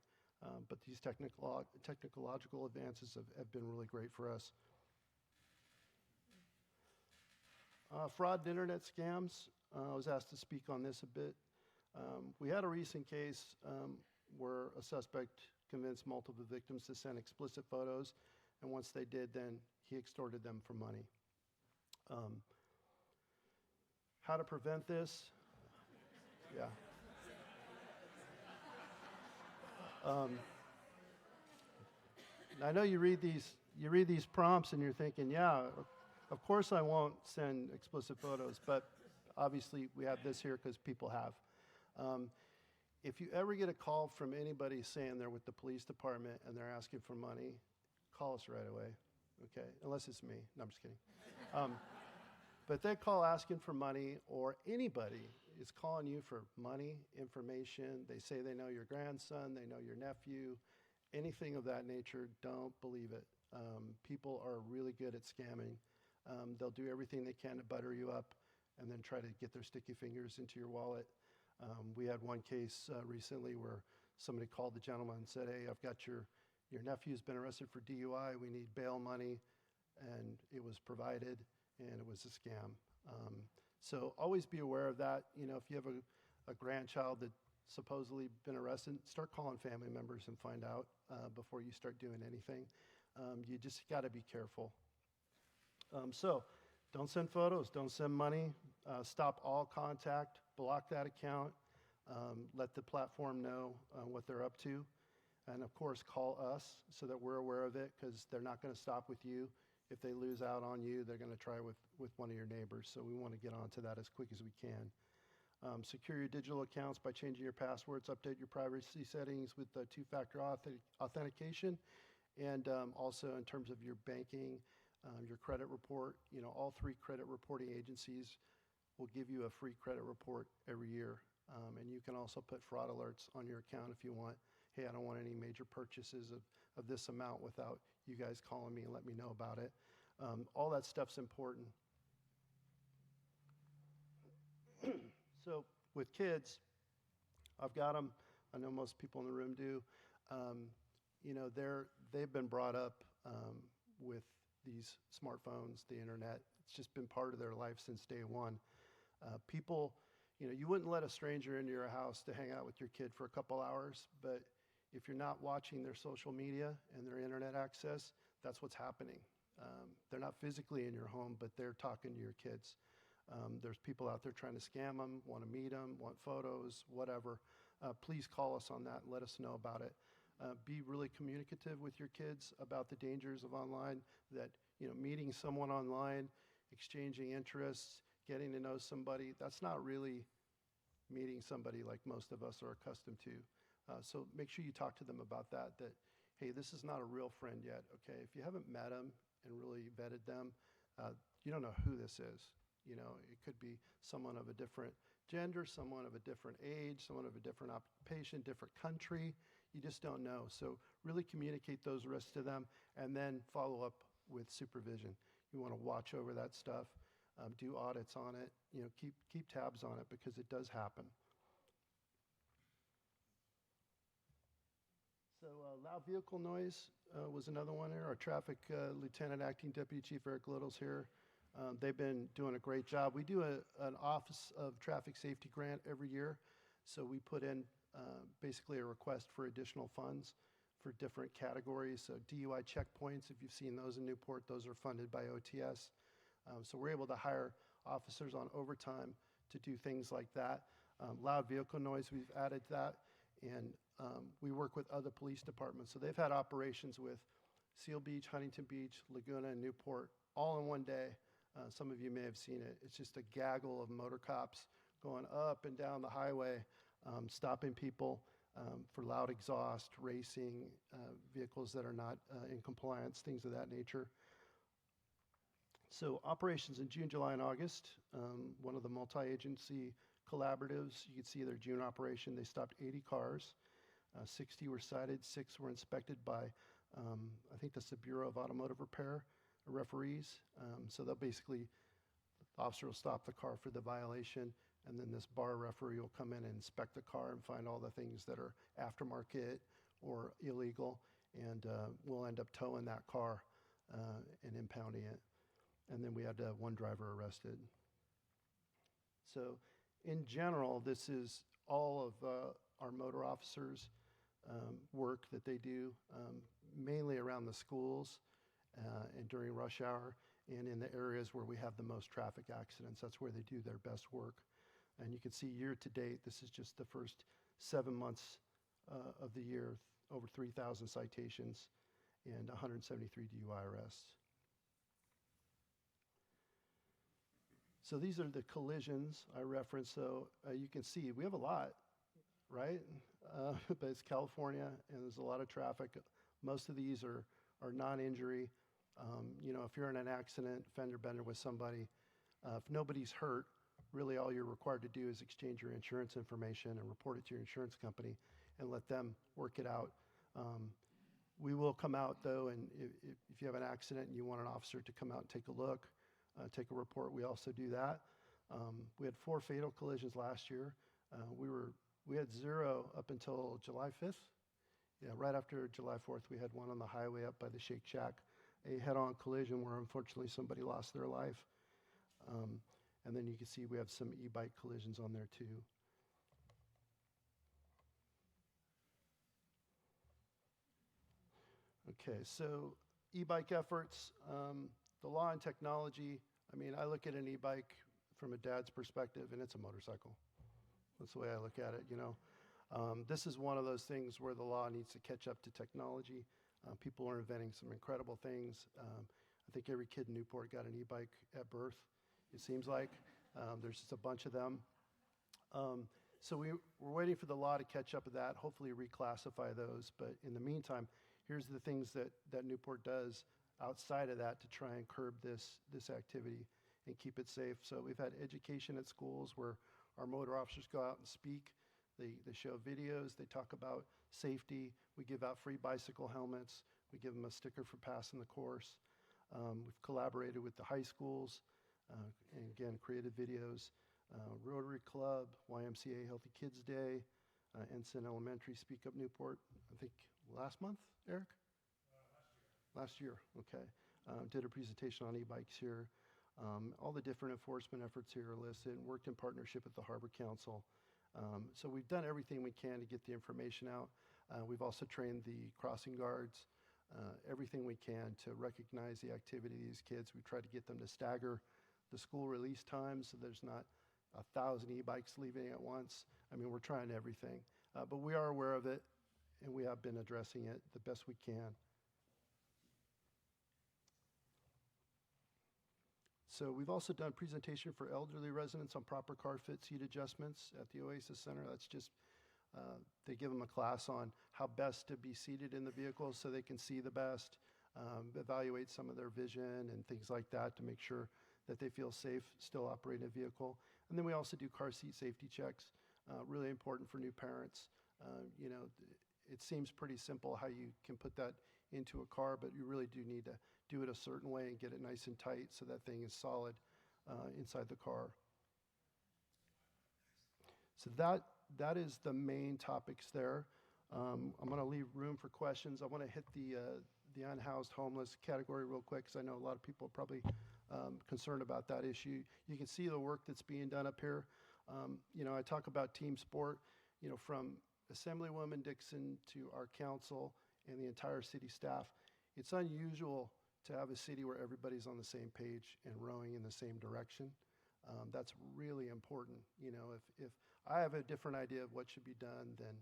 But these technological advances have been really great for us. Fraud and internet scams, I was asked to speak on this a bit. We had a recent case where a suspect convinced multiple victims to send explicit photos, and once they did, then he extorted them for money. How to prevent this? Yeah. I know you read these prompts and you're thinking, yeah, of course I won't send explicit photos, but obviously we have this here because people have. If you ever get a call from anybody saying they're with the police department and they're asking for money, call us right away, okay? Unless it's me. No, I'm just kidding. But they call asking for money, or anybody, is calling you for money, information. They say they know your grandson, they know your nephew, anything of that nature. Don't believe it. People are really good at scamming. They'll do everything they can to butter you up and then try to get their sticky fingers into your wallet. We had one case recently where somebody called the gentleman and said, hey, I've got your nephew's been arrested for DUI. We need bail money. And it was provided, and it was a scam. So always be aware of that. You know, if you have a grandchild that's supposedly been arrested, start calling family members and find out before you start doing anything. You just got to be careful. So don't send photos, don't send money, stop all contact, block that account, let the platform know what they're up to. And of course, call us so that we're aware of it, because they're not going to stop with you. If they lose out on you, they're going to try with one of your neighbors. So we want to get onto that as quick as we can. Secure your digital accounts by changing your passwords, update your privacy settings with two-factor authentication, and also in terms of your banking, your credit report. You know, all 3 credit reporting agencies will give you a free credit report every year. And you can also put fraud alerts on your account if you want. Hey, I don't want any major purchases of this amount without you guys calling me and let me know about it. All that stuff's important. So with kids, I've got them. I know most people in the room do. You know, they've been brought up with these smartphones, the internet. It's just been part of their life since day one. People, you know, you wouldn't let a stranger into your house to hang out with your kid for a couple hours, but if you're not watching their social media and their internet access, that's what's happening. They're not physically in your home, but they're talking to your kids. There's people out there trying to scam them, want to meet them, want photos, whatever. Please call us on that and let us know about it. Be really communicative with your kids about the dangers of online, that, you know, meeting someone online, exchanging interests, getting to know somebody, that's not really meeting somebody like most of us are accustomed to. So make sure you talk to them about that, hey, this is not a real friend yet, okay? If you haven't met them and really vetted them, you don't know who this is. You know, it could be someone of a different gender, someone of a different age, someone of a different occupation, different country. You just don't know. So really communicate those risks to them and then follow up with supervision. You want to watch over that stuff, do audits on it, you know, keep tabs on it, because it does happen. So loud vehicle noise was another one there. Our traffic lieutenant, acting deputy chief Eric Little's here. They've been doing a great job. We do an Office of Traffic Safety grant every year. So we put in basically a request for additional funds for different categories. So DUI checkpoints, if you've seen those in Newport, those are funded by OTS. So we're able to hire officers on overtime to do things like that. Loud vehicle noise, we've added that. And we work with other police departments. So they've had operations with Seal Beach, Huntington Beach, Laguna, and Newport all in one day. Some of you may have seen it. It's just a gaggle of motor cops going up and down the highway, stopping people for loud exhaust, racing, vehicles that are not in compliance, things of that nature. So operations in June, July, and August, one of the multi-agency collaboratives, you can see their June operation, they stopped 80 cars. 60 were cited, 6 were inspected by, I think that's the Bureau of Automotive Repair, referees. So they'll basically, the officer will stop the car for the violation, and then this bar referee will come in and inspect the car and find all the things that are aftermarket or illegal, and we'll end up towing that car and impounding it. And then we had one driver arrested. So in general, this is all of our motor officers' work that they do, mainly around the schools and during rush hour, and in the areas where we have the most traffic accidents. That's where they do their best work. And you can see year to date, this is just the first 7 months of the year, over 3,000 citations and 173 DUI arrests. So these are the collisions I referenced. So you can see we have a lot, right? But it's California, and there's a lot of traffic. Most of these are non-injury. You know, if you're in an accident, fender bender with somebody, if nobody's hurt, really all you're required to do is exchange your insurance information and report it to your insurance company and let them work it out. We will come out, though, and if you have an accident and you want an officer to come out and take a look, take a report, we also do that. We had 4 fatal collisions last year. We had 0 up until July 5th. Yeah, right after July 4th, we had one on the highway up by the Shake Shack, a head-on collision where unfortunately somebody lost their life. And then you can see we have some e-bike collisions on there too. Okay, so e-bike efforts, the law and technology. I mean, I look at an e-bike from a dad's perspective, and it's a motorcycle. That's the way I look at it, you know. This is one of those things where the law needs to catch up to technology. People are inventing some incredible things. I think every kid in Newport got an e-bike at birth, it seems like. There's just a bunch of them. So we're waiting for the law to catch up with that, hopefully reclassify those. But in the meantime, here's the things that Newport does outside of that to try and curb this activity and keep it safe. So we've had education at schools where our motor officers go out and speak. They show videos. They talk about safety. We give out free bicycle helmets. We give them a sticker for passing the course. We've collaborated with the high schools and, again, created videos. Rotary Club, YMCA Healthy Kids Day, Ensign Elementary, Speak Up Newport, I think last month, Eric? Last year, okay. Did a presentation on e-bikes here. All the different enforcement efforts here are listed and worked in partnership with the Harbor Council. So we've done everything we can to get the information out. We've also trained the crossing guards, everything we can to recognize the activity of these kids. We try to get them to stagger the school release times so there's not 1,000 e-bikes leaving at once. I mean, we're trying everything. But we are aware of it, and we have been addressing it the best we can. So we've also done presentation for elderly residents on proper car fit seat adjustments at the Oasis Center. That's just, they give them a class on how best to be seated in the vehicle so they can see the best, evaluate some of their vision and things like that to make sure that they feel safe still operating a vehicle. And then we also do car seat safety checks, really important for new parents. You know, it seems pretty simple how you can put that into a car, but you really do need to do it a certain way and get it nice and tight so that thing is solid inside the car. So that is the main topics there. I'm going to leave room for questions. I want to hit the unhoused homeless category real quick because I know a lot of people are probably concerned about that issue. You can see the work that's being done up here. You know, I talk about team sport, you know, from Assemblywoman Dixon to our council and the entire city staff. It's unusual to have a city where everybody's on the same page and rowing in the same direction. That's really important. You know, if I have a different idea of what should be done than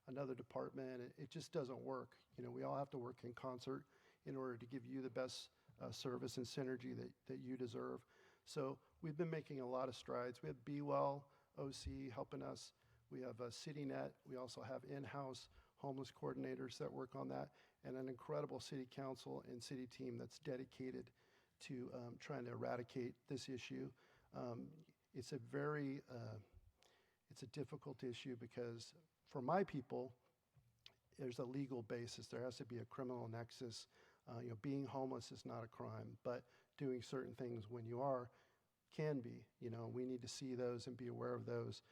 another department, it just doesn't work. You know, we all have to work in concert in order to give you the best service and synergy that you deserve. So we've been making a lot of strides. We have Be Well OC helping us. We have CityNet. We also have in-house homeless coordinators that work on that, and an incredible city council and city team that's dedicated to trying to eradicate this issue. It's a difficult issue because for my people, there's a legal basis. There has to be a criminal nexus. You know, being homeless is not a crime, but doing certain things when you are can be. You know, we need to see those and be aware of those.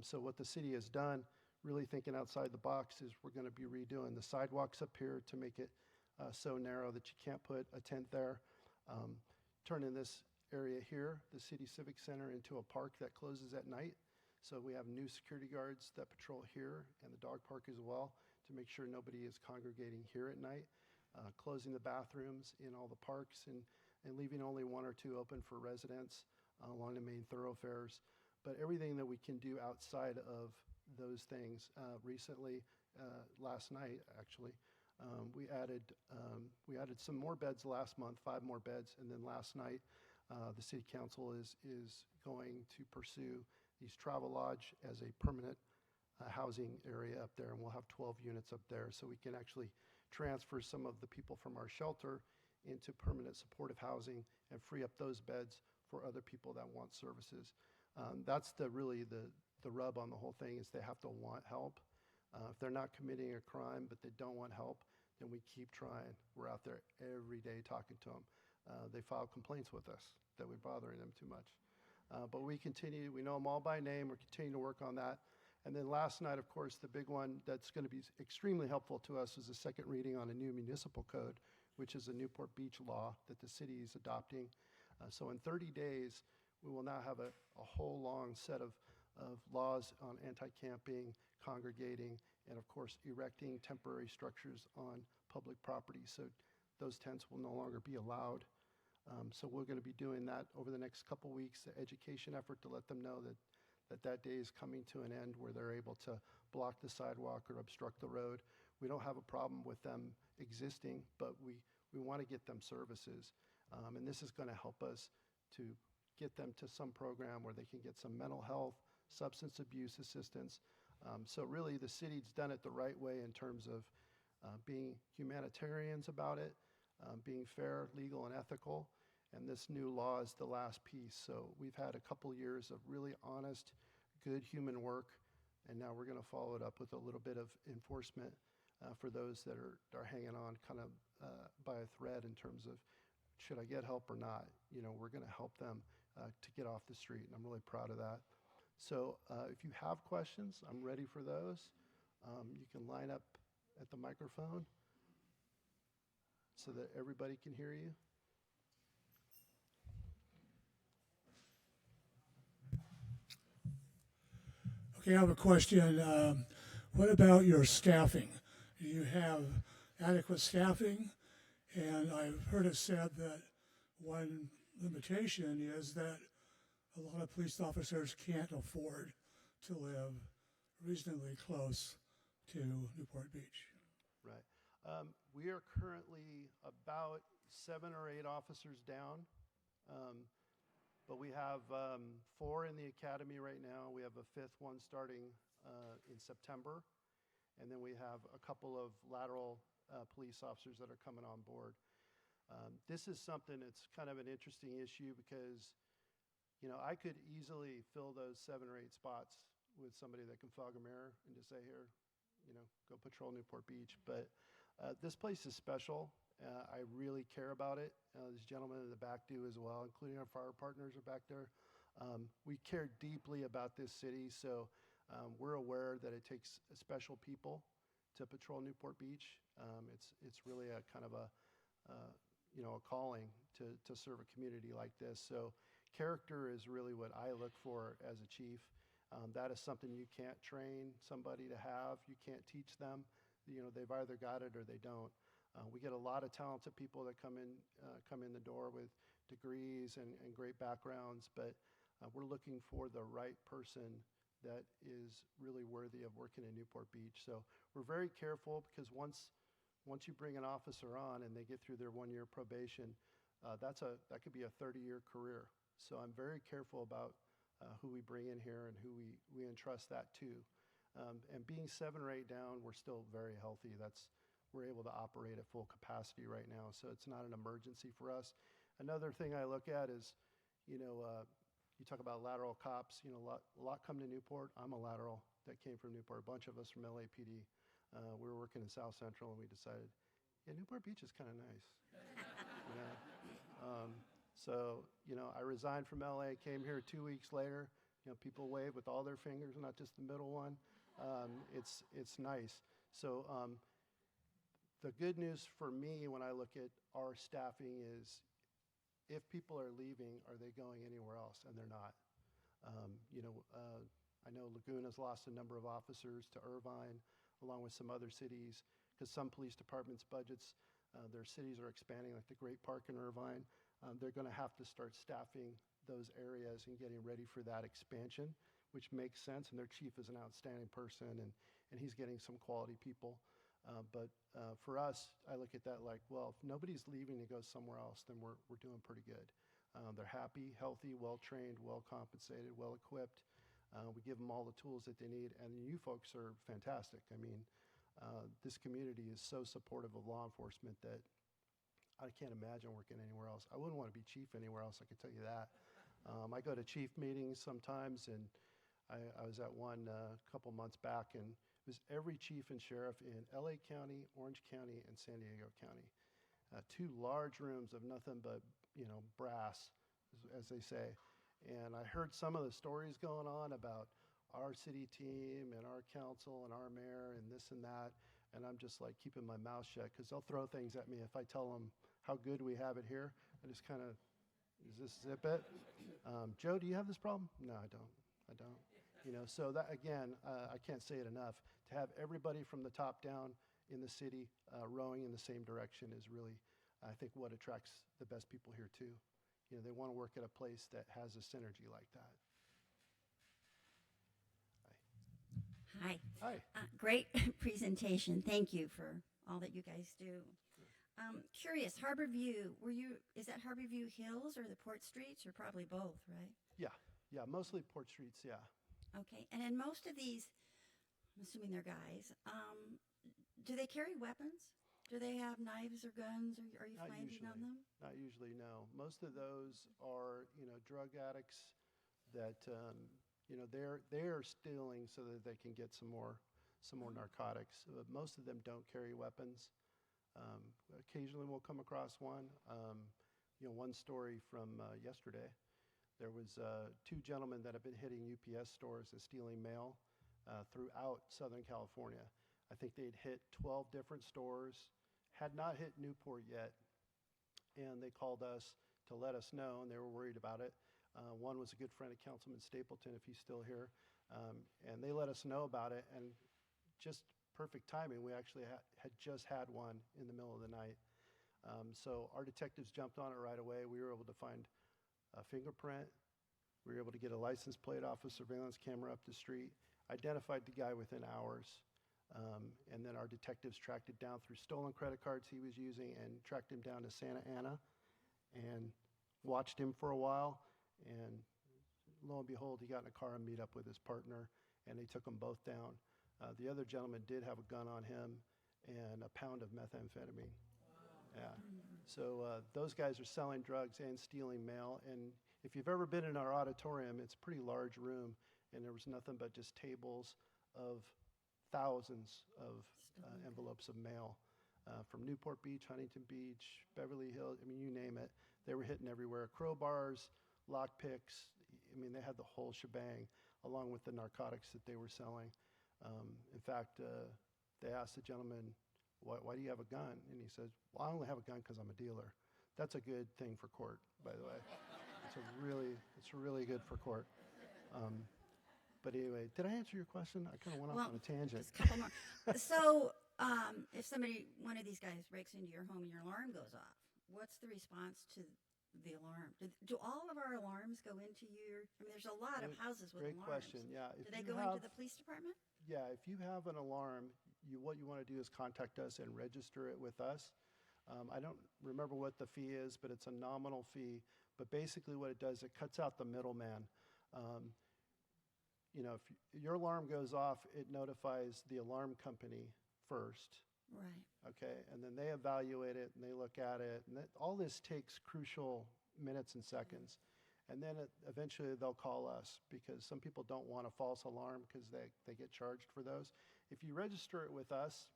So what the city has done, really thinking outside the box, is we're going to be redoing the sidewalks up here to make it so narrow that you can't put a tent there. Turning this area here, the City Civic Center, into a park that closes at night. So we have new security guards that patrol here and the dog park as well to make sure nobody is congregating here at night. Closing the bathrooms in all the parks and leaving only 1 or 2 open for residents along the main thoroughfares. But everything that we can do outside of those things. Recently, last night actually, we added some more beds last month, 5 more beds, and then last night the city council is going to pursue these travel lodge as a permanent housing area up there, and we'll have 12 units up there, so we can actually transfer some of the people from our shelter into permanent supportive housing and free up those beds for other people that want services. That's really the rub on the whole thing is they have to want help. If they're not committing a crime but they don't want help, then we keep trying. We're out there every day talking to them. They file complaints with us that we're bothering them too much. But we continue, we know them all by name, we're continuing to work on that. And then last night, of course, the big one that's going to be extremely helpful to us is the second reading on a new municipal code, which is a Newport Beach law that the city is adopting. So in 30 days, we will now have a whole long set of laws on anti-camping, congregating, and of course, erecting temporary structures on public property. So those tents will no longer be allowed. So we're going to be doing that over the next couple weeks, the education effort to let them know that day is coming to an end where they're able to block the sidewalk or obstruct the road. We don't have a problem with them existing, but we want to get them services. And this is going to help us to get them to some program where they can get some mental health, substance abuse assistance. So really the city's done it the right way in terms of being humanitarians about it, being fair, legal, and ethical. And this new law is the last piece. So we've had a couple years of really honest, good human work, and now we're going to follow it up with a little bit of enforcement for those that are hanging on kind of by a thread in terms of should I get help or not. You know, we're going to help them to get off the street, and I'm really proud of that. So if you have questions, I'm ready for those. You can line up at the microphone so that everybody can hear you. Okay, I have a question. What about your staffing? Do you have adequate staffing? And I've heard it said that one limitation is that a lot of police officers can't afford to live reasonably close to Newport Beach. Right. We are currently about 7 or 8 officers down. But we have 4 in the academy right now. We have a 5th one starting in September. And then we have a couple of lateral police officers that are coming on board. This is something that's kind of an interesting issue because, you know, I could easily fill those 7 or 8 spots with somebody that can fog a mirror and just say, here, you know, go patrol Newport Beach. But this place is special. I really care about it. These gentlemen in the back do as well, including our fire partners are back there. We care deeply about this city, so we're aware that it takes special people to patrol Newport Beach. It's really a kind of a you know, a calling to serve a community like this. So character is really what I look for as a chief. That is something you can't train somebody to have. You can't teach them. You know, they've either got it or they don't. We get a lot of talented people that come in the door with degrees and great backgrounds, but we're looking for the right person that is really worthy of working in Newport Beach. So we're very careful because once you bring an officer on and they get through their 1-year probation, that could be a 30-year career. So I'm very careful about who we bring in here and who we entrust that to. And being 7 or 8 down, we're still very healthy. We're able to operate at full capacity right now, so it's not an emergency for us. Another thing I look at is, you know, you talk about lateral cops. You know, a lot come to Newport. I'm a lateral that came from Newport. A bunch of us from LAPD. We were working in South Central, and we decided, yeah, Newport Beach is kind of nice. You know? So, you know, I resigned from LA, came here 2 weeks later. You know, people wave with all their fingers, not just the middle one. It's nice. So the good news for me when I look at our staffing is if people are leaving, are they going anywhere else? And they're not. You know, I know Laguna's lost a number of officers to Irvine, along with some other cities, because some police departments' budgets, their cities are expanding, like the Great Park in Irvine. They're going to have to start staffing those areas and getting ready for that expansion, which makes sense. And their chief is an outstanding person, and he's getting some quality people. But for us, I look at that like, well, if nobody's leaving to go somewhere else, then we're doing pretty good. They're happy, healthy, well-trained, well-compensated, well-equipped. We give them all the tools that they need, and you folks are fantastic. I mean, this community is so supportive of law enforcement that I can't imagine working anywhere else. I wouldn't want to be chief anywhere else, I can tell you that. I go to chief meetings sometimes, and I was at one a couple months back, and it was every chief and sheriff in LA County, Orange County, and San Diego County. Two large rooms of nothing but, brass, as they say. And I heard some of the stories going on about our city team and our council and our mayor and this and that. And I'm just like keeping my mouth shut because they'll throw things at me if I tell them how good we have it here. I just kind of, is this zip it? Joe, do you have this problem? No, I don't. So that, again, I can't say it enough. To have everybody from the top down in the city rowing in the same direction is really, I think, what attracts the best people here too. They want to work at a place that has a synergy like that. Hi. Hi. Great presentation. Thank you for all that you guys do. Curious, Harbor View, is that Harbor View Hills or the Port Streets, or probably both, right? Yeah, mostly Port Streets, yeah. Okay, and in most of these, I'm assuming they're guys, do they carry weapons? Do they have knives or guns? Or are you Not finding usually. on them? Not usually, no. Most of those are, drug addicts that, they're stealing so that they can get some more narcotics. Most of them don't carry weapons. Occasionally we'll come across one. One story from yesterday, there was two gentlemen that have been hitting UPS stores and stealing mail throughout Southern California. I think they'd hit 12 different stores, had not hit Newport yet, and they called us to let us know, and they were worried about it. One was a good friend of Councilman Stapleton, if he's still here, and they let us know about it, and just perfect timing. We actually had just had one in the middle of the night. So our detectives jumped on it right away. We were able to find a fingerprint. We were able to get a license plate off a surveillance camera up the street, identified the guy within hours, and then our detectives tracked it down through stolen credit cards he was using and tracked him down to Santa Ana and watched him for a while. And lo and behold, he got in a car and meet up with his partner, and they took them both down. The other gentleman did have a gun on him and a pound of methamphetamine. Yeah. So those guys are selling drugs and stealing mail. And if you've ever been in our auditorium, it's a pretty large room, and there was nothing but just tables of thousands of envelopes of mail from Newport Beach, Huntington Beach, Beverly Hills, you name it. They were hitting everywhere. Crowbars, lockpicks, they had the whole shebang along with the narcotics that they were selling. In fact, they asked the gentleman, why do you have a gun? And he says, well, I only have a gun because I'm a dealer. That's a good thing for court, by the way. It's really good for court. But anyway, did I answer your question? I kind of went off on a tangent. Just a couple more. So if one of these guys breaks into your home and your alarm goes off, what's the response to the alarm? Do all of our alarms go into your, there's a lot of houses with Great alarms. question, yeah. Do they go into the police department? Yeah, if you have an alarm, what you want to do is contact us and register it with us. I don't remember what the fee is, but it's a nominal fee. But basically what it does, it cuts out the middleman. If your alarm goes off, it notifies the alarm company first. Right. Okay, and then they evaluate it and they look at it, and all this takes crucial minutes and seconds. And then eventually they'll call us because some people don't want a false alarm because they get charged for those. If you register it with us,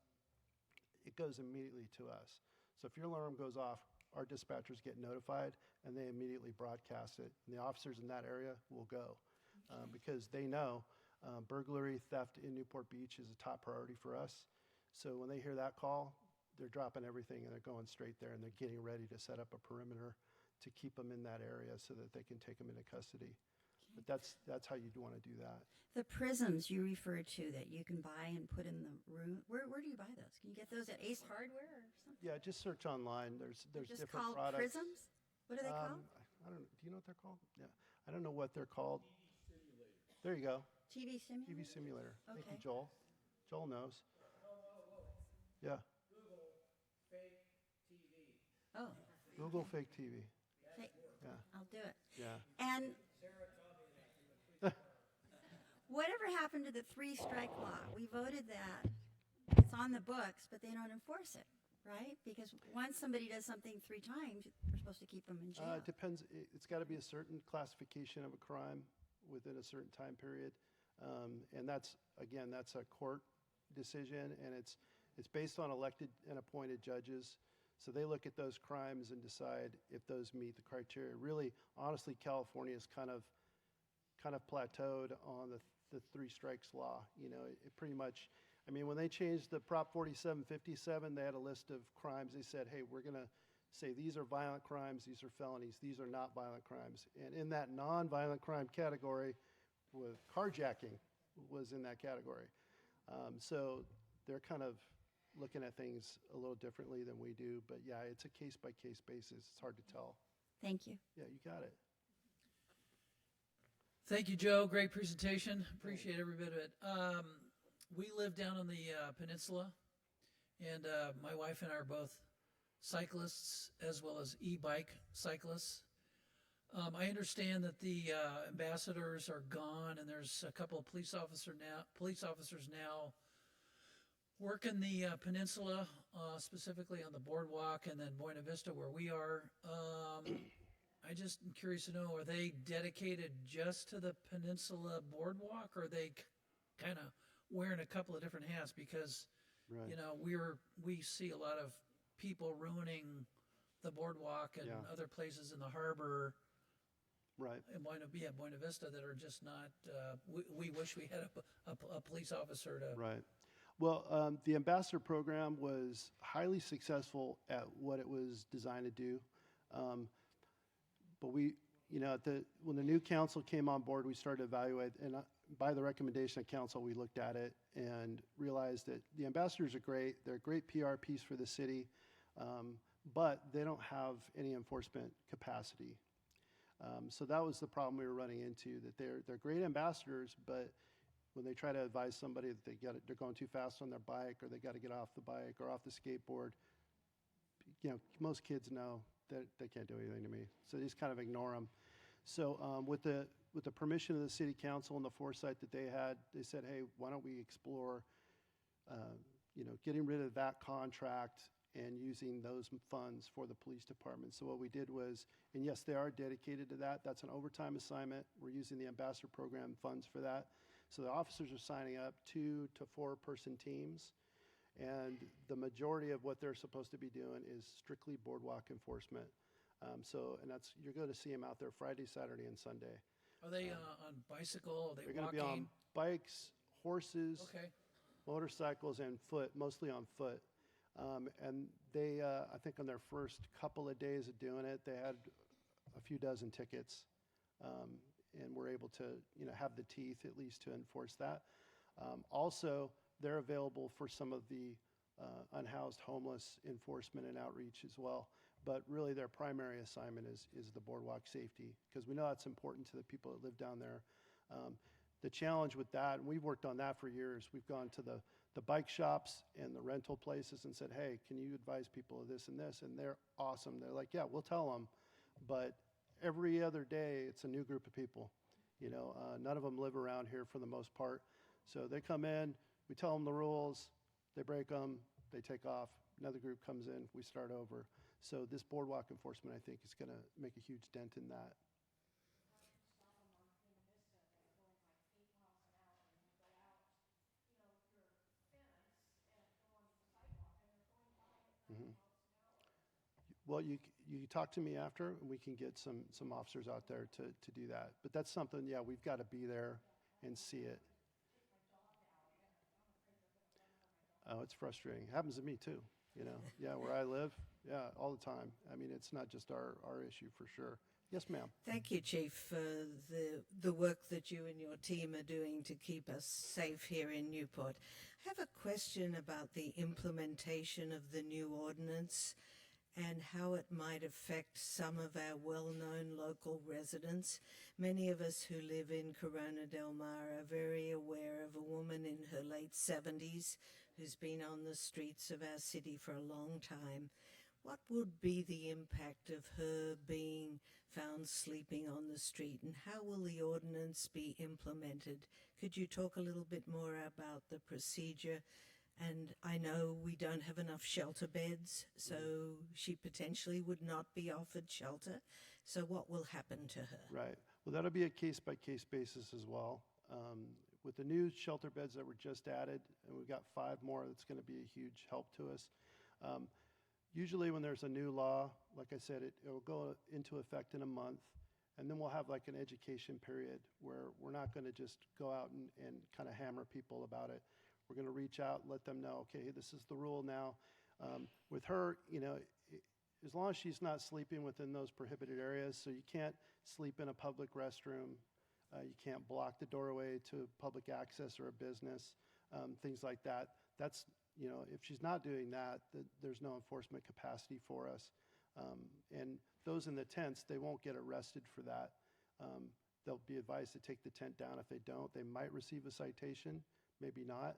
it goes immediately to us. So if your alarm goes off, our dispatchers get notified and they immediately broadcast it. And the officers in that area will go because they know burglary, theft in Newport Beach is a top priority for us. So when they hear that call, they're dropping everything and they're going straight there and they're getting ready to set up a perimeter to keep them in that area so that they can take them into custody. But that's how you'd want to do that. The prisms you referred to that you can buy and put in the room, where do you buy those? Can you get those at Ace Hardware or something? Yeah, just search online. There's Just different called products. prisms? What are they called? I don't know. Do you know what they're called? Yeah, I don't know what they're called. There you go. TV simulator? TV simulator. Thank you, Okay. Joel. Joel knows. Yeah. Oh, Google fake TV. okay. Yeah. I'll do it. Yeah. And whatever happened to the 3-strike law? We voted that. It's on the books, but they don't enforce it, right? Because once somebody does something 3 times, we're supposed to keep them in jail. It depends. It's got to be a certain classification of a crime within a certain time period. And that's a court decision, and it's based on elected and appointed judges. So they look at those crimes and decide if those meet the criteria. Really, honestly, California is kind of plateaued on the 3 strikes law. You know, it pretty much, I mean, when they changed the Prop 4757, they had a list of crimes. They said, hey, we're going to say these are violent crimes, these are felonies, these are not violent crimes. And in that non-violent crime category, with carjacking was in that category. So they're kind of looking at things a little differently than we do. But yeah, it's a case-by-case basis. It's hard to tell. Thank you. Yeah, you got it. Thank you, Joe. Great presentation. Appreciate every bit of it. We live down on the peninsula, and my wife and I are both cyclists as well as e-bike cyclists. I understand that the ambassadors are gone, and there's a couple of police officers now working the peninsula, specifically on the boardwalk, and then Buena Vista, where we are. I just am curious to know, are they dedicated just to the peninsula boardwalk, or are they kind of wearing a couple of different hats? Because, Right. you know, we see a lot of people ruining the boardwalk and Yeah. other places in the harbor Right. in Buena Vista that are just not, we wish we had a police officer to. Right. Well, the ambassador program was highly successful at what it was designed to do. But we, you know, when the new council came on board, we started to evaluate, and by the recommendation of council, we looked at it and realized that the ambassadors are great. They're a great PR piece for the city, but they don't have any enforcement capacity. So that was the problem we were running into, that they're great ambassadors, but when they try to advise somebody that they're going too fast on their bike, or they got to get off the bike or off the skateboard, you know, most kids know that they can't do anything to me, so they just kind of ignore them. So with the permission of the city council and the foresight that they had, they said, hey, why don't we explore, you know, getting rid of that contract and using those funds for the police department. So what we did was, and yes, they are dedicated to that. That's an overtime assignment. We're using the ambassador program funds for that. So the officers are signing up 2 to 4 person teams. And the majority of what they're supposed to be doing is strictly boardwalk enforcement. And that's, you're going to see them out there Friday, Saturday, and Sunday. Are they on bicycle? Are they They're going to walking? be on bikes, horses, Okay. motorcycles, and foot, mostly on foot. And they, I think on their first couple of days of doing it, they had a few dozen tickets, and were able to, you know, have the teeth at least to enforce that. Also, they're available for some of the unhoused homeless enforcement and outreach as well. But really their primary assignment is the boardwalk safety, because we know that's important to the people that live down there. The challenge with that, and we've worked on that for years, we've gone to the bike shops and the rental places and said, hey, can you advise people of this and this? And they're awesome. They're like, yeah, we'll tell them. But every other day, it's a new group of people. You know, none of them live around here for the most part. So they come in, we tell them the rules, they break them, they take off. Another group comes in, we start over. So this boardwalk enforcement, I think, is going to make a huge dent in that. Mm-hmm. Well, you talk to me after, and we can get some officers out there to do that. But that's something, yeah, we've got to be there and see it. Oh, it's frustrating. It happens to me too, you know. Yeah, where I live, yeah, all the time. I mean, it's not just our issue for sure. Yes, ma'am. Thank you, Chief, for the work that you and your team are doing to keep us safe here in Newport. I have a question about the implementation of the new ordinance and how it might affect some of our well-known local residents. Many of us who live in Corona del Mar are very aware of a woman in her late 70s who's been on the streets of our city for a long time. What would be the impact of her being found sleeping on the street, and how will the ordinance be implemented? Could you talk a little bit more about the procedure And I know we don't have enough shelter beds, so she potentially would not be offered shelter. So what will happen to her? Right. Well, that'll be a case-by-case basis as well. With the new shelter beds that were just added, and we've got 5 more, that's going to be a huge help to us. Usually when there's a new law, like I said, it'll go into effect in a month, and then we'll have like an education period where we're not going to just go out and kind of hammer people about it. We're going to reach out, let them know, okay, this is the rule now. With her, as long as she's not sleeping within those prohibited areas, so you can't sleep in a public restroom, you can't block the doorway to public access or a business, things like that. That's, if she's not doing that, there's no enforcement capacity for us. And those in the tents, they won't get arrested for that. They'll be advised to take the tent down. If they don't, they might receive a citation, maybe not.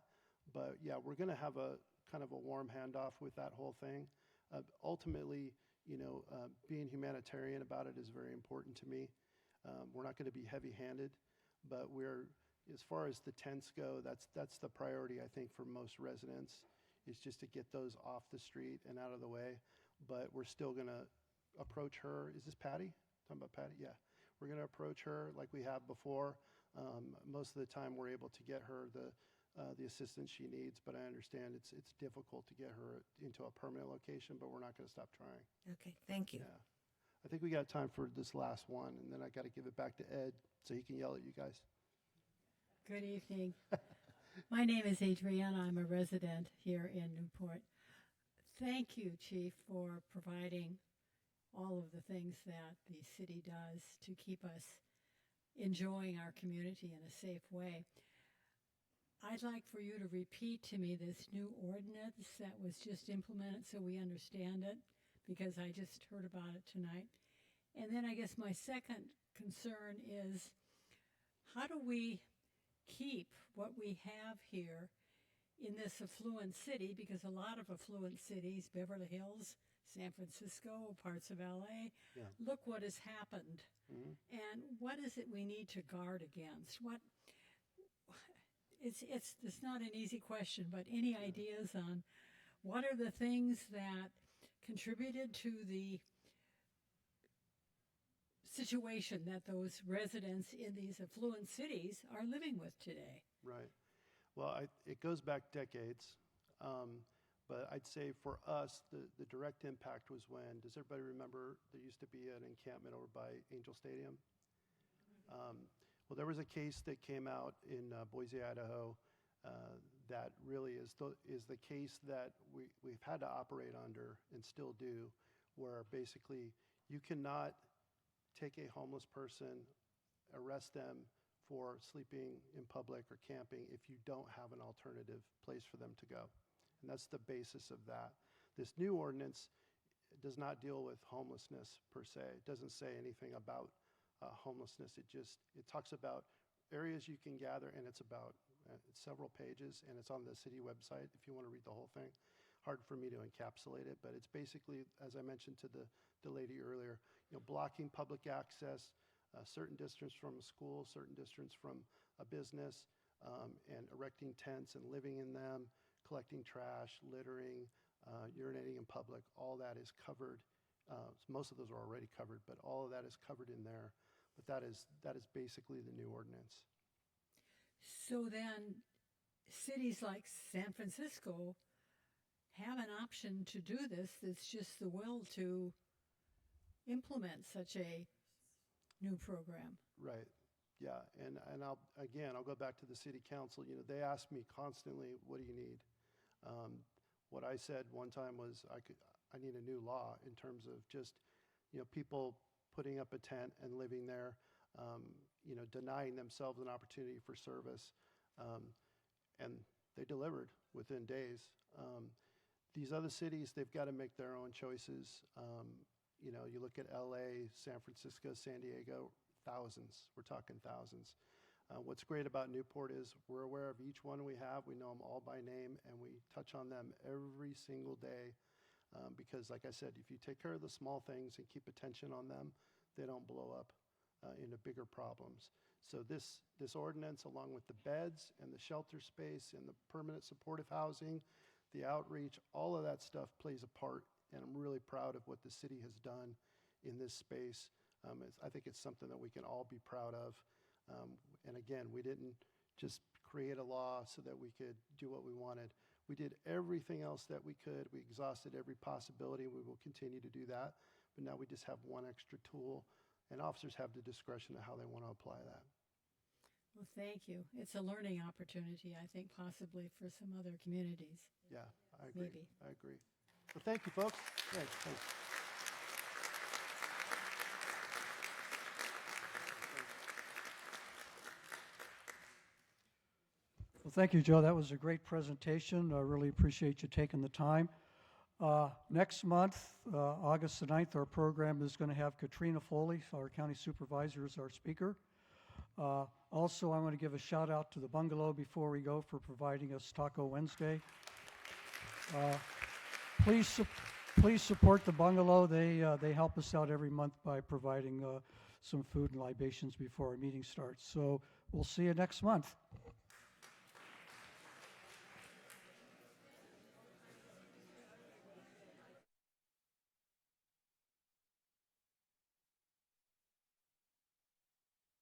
But yeah, we're going to have a kind of a warm handoff with that whole thing. Ultimately, being humanitarian about it is very important to me. We're not going to be heavy-handed, but as far as the tents go, that's the priority, I think, for most residents, is just to get those off the street and out of the way. But we're still going to approach her. Is this Patty? Talking about Patty? Yeah. We're going to approach her like we have before. Most of the time, we're able to get her the assistance she needs, but I understand it's difficult to get her into a permanent location, but we're not going to stop trying. Okay, thank you. Yeah. I think we got time for this last one, and then I got to give it back to Ed so he can yell at you guys. Good evening. My name is Adriana. I'm a resident here in Newport. Thank you, Chief, for providing all of the things that the city does to keep us enjoying our community in a safe way. I'd like for you to repeat to me this new ordinance that was just implemented so we understand it, because I just heard about it tonight. And then I guess my second concern is, how do we keep what we have here in this affluent city? Because a lot of affluent cities, Beverly Hills, San Francisco, parts of LA, Yeah. look what has happened. Mhm. And what is it we need to guard against? It's not an easy question, but any ideas on what are the things that contributed to the situation that those residents in these affluent cities are living with today? Right. Well, it goes back decades, but I'd say for us, the direct impact was when, does everybody remember there used to be an encampment over by Angel Stadium? Well, there was a case that came out in Boise, Idaho, that really is the case that we've had to operate under and still do, where basically you cannot take a homeless person, arrest them for sleeping in public or camping if you don't have an alternative place for them to go. And that's the basis of that. This new ordinance does not deal with homelessness per se. It doesn't say anything about homelessness. It talks about areas you can gather, and it's about several pages, and it's on the city website if you want to read the whole thing. Hard for me to encapsulate it, but it's basically, as I mentioned to the lady earlier, blocking public access, a certain distance from a school, certain distance from a business, and erecting tents and living in them, collecting trash, littering, urinating in public. All that is covered. Most of those are already covered, but all of that is covered in there. But that is basically the new ordinance. So then cities like San Francisco have an option to do this. It's just the will to implement such a new program. Right. Yeah. And I'll go back to the city council. They ask me constantly, what do you need? What I said one time was I need a new law in terms of just, people putting up a tent and living there, denying themselves an opportunity for service. And they delivered within days. These other cities, they've got to make their own choices. You look at LA, San Francisco, San Diego, thousands. We're talking thousands. What's great about Newport is we're aware of each one we have. We know them all by name, and we touch on them every single day. Because, like I said, if you take care of the small things and keep attention on them, they don't blow up into bigger problems. So this ordinance, along with the beds and the shelter space and the permanent supportive housing, the outreach, all of that stuff plays a part, and I'm really proud of what the city has done in this space. I think it's something that we can all be proud of. And again, we didn't just create a law so that we could do what we wanted. We did everything else that we could. We exhausted every possibility. We will continue to do that. But now we just have one extra tool, and officers have the discretion of how they want to apply that. Well, thank you. It's a learning opportunity, I think, possibly for some other communities. Yeah, I agree. Maybe. I agree. Well, thank you, folks. Thanks. Well, thank you, Joe. That was a great presentation. I really appreciate you taking the time. Next month, August the 9th, our program is going to have Katrina Foley, our county supervisor, as our speaker. Also, I want to give a shout out to the Bungalow before we go for providing us Taco Wednesday. Please support the Bungalow. They help us out every month by providing some food and libations before our meeting starts. So we'll see you next month.